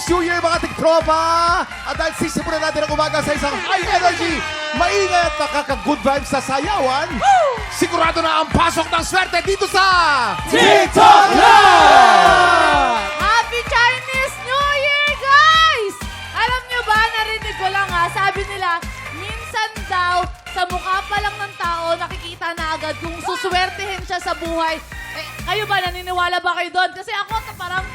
Chinese New Year, mga tiktropa! At dahil sisimulan natin ang umaga sa isang high energy, maingay at nakaka-good vibes sa sayawan, sigurado na ang pasok ng swerte dito sa TikTok Live! Happy Chinese New Year, guys! Alam nyo ba, narinig ko lang ha, sabi nila, minsan daw, sa mukha pa lang ng tao, nakikita na agad kung suswertehin siya sa buhay. Eh, kayo ba, naniniwala ba kayo doon? Kasi ako, parang,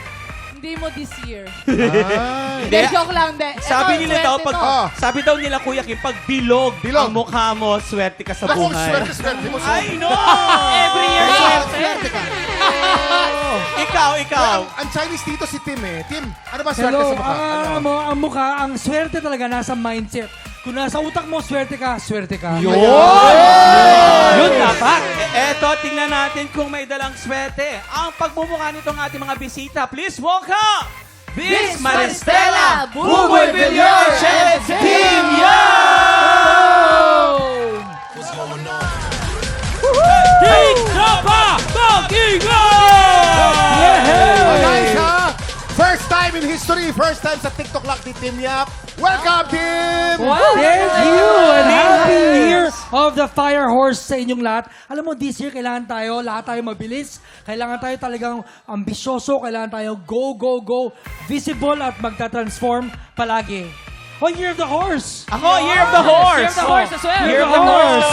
hindi mo this year. Hindi, joke lang, hindi. Sabi Ito, nila daw, swerte to. sabi daw nila, Kuya Kim, pag bilog ang mukha mo, swerte ka sa Naku, buhay. swerte mo. I know! Every year, Swerte ka. Ikaw. Ang Chinese dito si Tim eh. Tim, ano ba swerte Hello, sa mukha? Ano? ang mukha, ang swerte talaga nasa mindset. Kung nasa utak mo, swerte ka, swerte ka. Yun dapat. Eto, tingnan natin kung may dalang swerte. Ang pagmumukha nitong ating mga bisita. Please welcome Vince Maristela, Buboy Villar, and Team Young! TikToka Bagingo! Guys, ha? First time in history, first time sa TikTok Lock ni Tim Yap. Welcome, Tim! Thank you! And happy year of the fire horse sa inyong lahat. Alam mo, this year, kailangan tayo, lahat tayo mabilis. Kailangan tayo talagang ambisyoso. Kailangan tayo go, go, go. Visible at magta-transform palagi. Oh, Year of the Horse! Ako, Year of the Horse! Year of the Horse as well. Year of the Horse!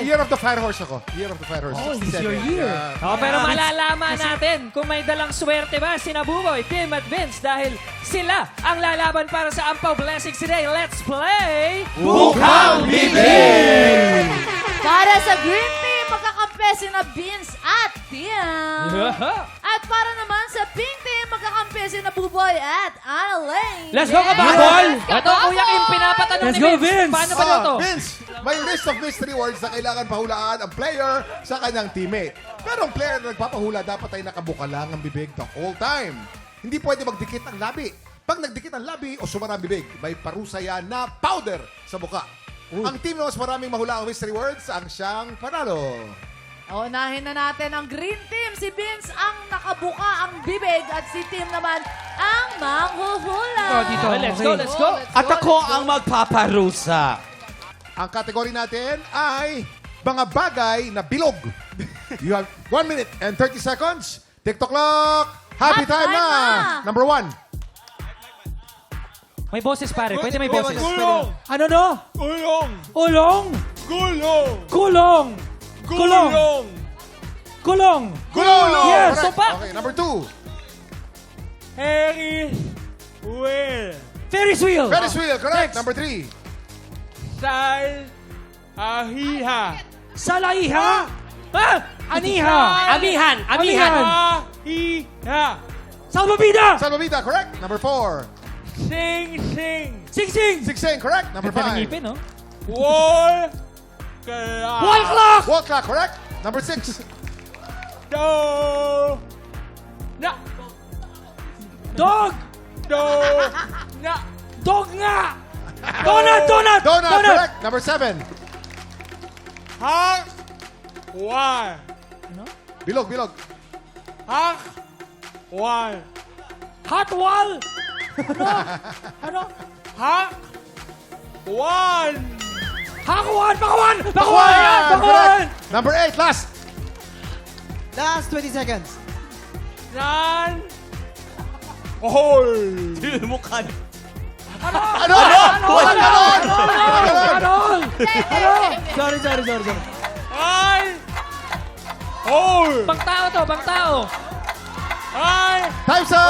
Year of the Fire Horse ako. Year of the Fire Horse. Oh, it's 67. your year. Oh, pero malalaman natin kung may dalang swerte ba sina Buboy, Tim at Vince dahil sila ang lalaban para sa Ampaw Blessings today. Let's play! Bukang Bibig! Para sa Green Team, magkakampi sina Vince at Tim. At para naman sa Pink Team, magkakampi sina Buboy at Annalyn. Let's go, Kabakol! Ito, Kuya Kim, pinapatanong Let's ni go, Vince. Vince! Paano ba ito? Vince, may list of mystery words na kailangan pahulaan ang player sa kanyang teammate. Pero ang player na nagpapahula dapat ay nakabuka lang ang bibig the whole time. Hindi pwede magdikit ang labi. Pag nagdikit ang labi o sumara ang bibig, may parusa yan na powder sa buka. Ang team na mas maraming mahula ang mystery words ang siyang panalo. Unahin na natin ang Green Team. Si Vince ang nakabuka ang bibig at si Tim naman ang manghuhula. Oh, dito. Let's go, let's go. At ako ang magpaparusa. Ang kategory natin ay mga bagay na bilog. You have 1 minute and 30 seconds. TikTok clock. Happy time na. Number 1. May boses, pare. Pwede may boses. Ano no? Ulong! Ulong? Gulong! Kulong! Kulong! Kulong! Kulong! Yes! Correct. So pa. Okay, number 2. Harry Will! Ferris wheel! Ferris wheel. Correct. Number 3. Sal Ahiha! Salaiha! Ah! Aniha! Amihan! Amihan! Ahiha! Salbabida! Salvavida. Correct. Number 4. Sing Sing! Singsing! Sigsing. Correct. Number 5. Ngipin, no? Wall Clock! Wall clock! Wall clock. Correct. Number 6. Do Na Dog! Do Na Dog nga! Donut! Donut! Donut. Correct. Number 7. Hak Wal Bilog. Bilog. Hak Wal Hot wall! Ano? Hak Wal Hakuan! Bakawan! Bakawan! Bakwan. Bakawan! Correct. Number 8. Last. Last 20 seconds. Nan Hol Mukha Ano? Anol! Sorry. Ay Hol Bang tao to, bang tao. Ay Time's up!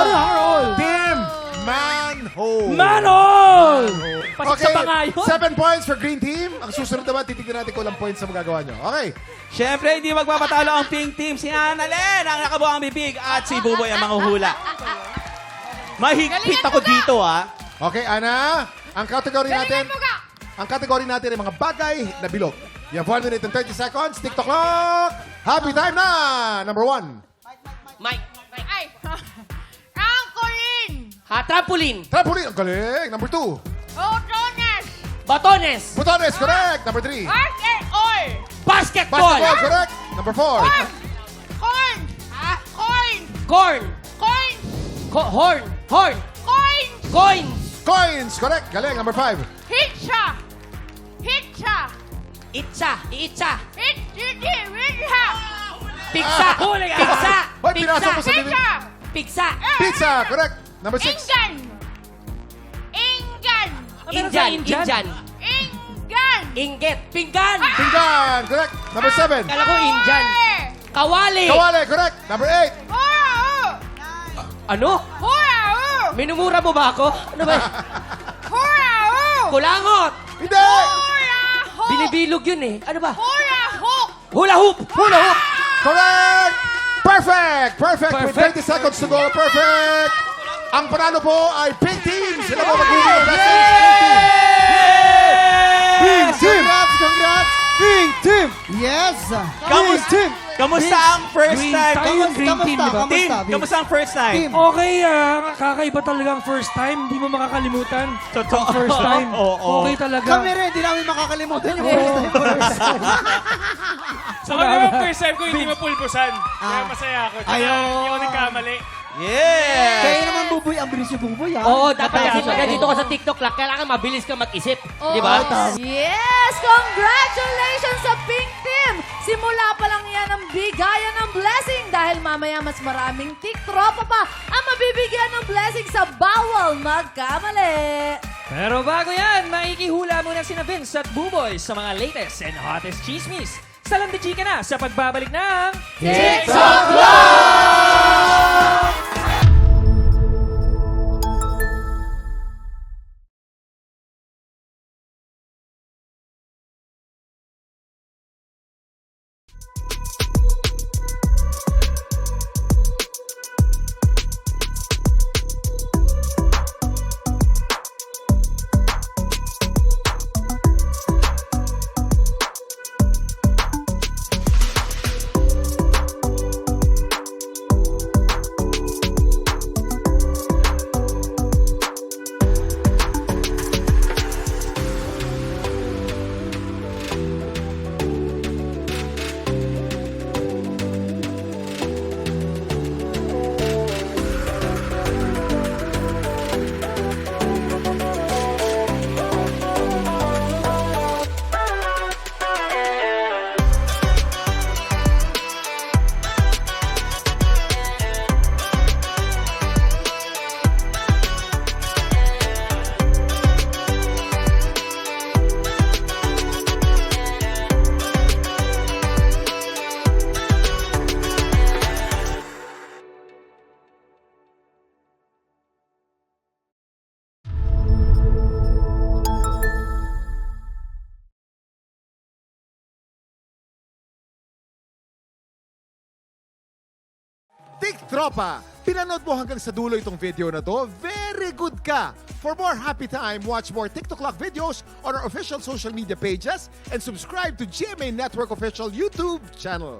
Anol! Team Manhole. Manol! Pasok sa pangayon. 7 points for Green Team. Ang susunod naman, titignan natin kung ilang points na magagawa nyo. Okay. Siyempre, hindi magpapatalo ang Pink Team. Si Annalyn ang nakabuang bibig at si Buboy ang manghuhula. Mahigpit ako dito, ha? Okay, Ana. Ang category natin ay mga bagay na bilog. You have 1 minute and 30 seconds. TikTok clock. Happy time na! Number 1. Mike. Ay! Angkolin! Trampoline. Trampoline. Ang galing. Number 2. Otones! Batones. Butones. Correct. Number 3. Art and oil! Basketball. Basketball. Correct. Number 4. Corn! Coin! Corn. Coin! Horn. Horn. Coins! Coins. Coins, correct. Galing, number 5. Hitcha! Hitcha! Itcha. Itcha. Hitcha! Pizza. Huli ka. Pizza. Hoy, pinasok mo sa bibig. Hitcha! Pizza. Pizza, correct. Number 6. Ingan! Ingan! Injan. Injan. Ingan! Inggit. Pinggan. Pinggan, correct. Number 7. Kala ko Injan. Kawali. Kawali, correct. Number 8. Hurao! Ano? Hurao! Minumura mo ba ako? Ano ba? Hurao! Kulangot. Hindi! Hurao! Binibilog yun eh. Ano ba? Hurao! Hula hoop. Hula hoop. Correct! Perfect! Perfect! With Perfect. 20 seconds to go. Perfect! Ang panalo po ay Pink Team. Sila po mag-uwi ng blessings. Pink Team! Congrats! Congrats! Pink Team! Yes! Pink Team! Kamusta ang first Green time? tayo, green team, di ba? Team, Kamusta? kamusta ang first time? Team. Okay, kakaiba talaga ang first time. Hindi mo makakalimutan. Totoo. Ang first time. Oo. Okay talaga. Kami rin, di namin makakalimutan yung first time. So kami yung first time ko hindi mapulbusan. Kaya masaya ako. Tsaka hindi ako nagkamali. Yes! Kaya naman, Buboy, ang bilis yung Buboy, ha? Oo, dapat Dapat kasi ako. pag dito ka sa TikTok lang, kailangan mabilis ka mag-isip. Oo. Di ba? Yes! Congratulations sa Pink Team! Simula pa lang yan ang bigayan ng blessing dahil mamaya mas maraming tiktropa pa ang mabibigyan ng blessing sa bawal magkamali. Pero bago yan, makikihula muna sina Vince at Buboy sa mga latest and hottest chismis. Salandi chika na sa pagbabalik ng TikTok Tiktropa! Pinanood mo hanggang sa dulo itong video na to? Very good ka! For more happy time, watch more TikTok Lock videos on our official social media pages and subscribe to GMA Network official YouTube channel.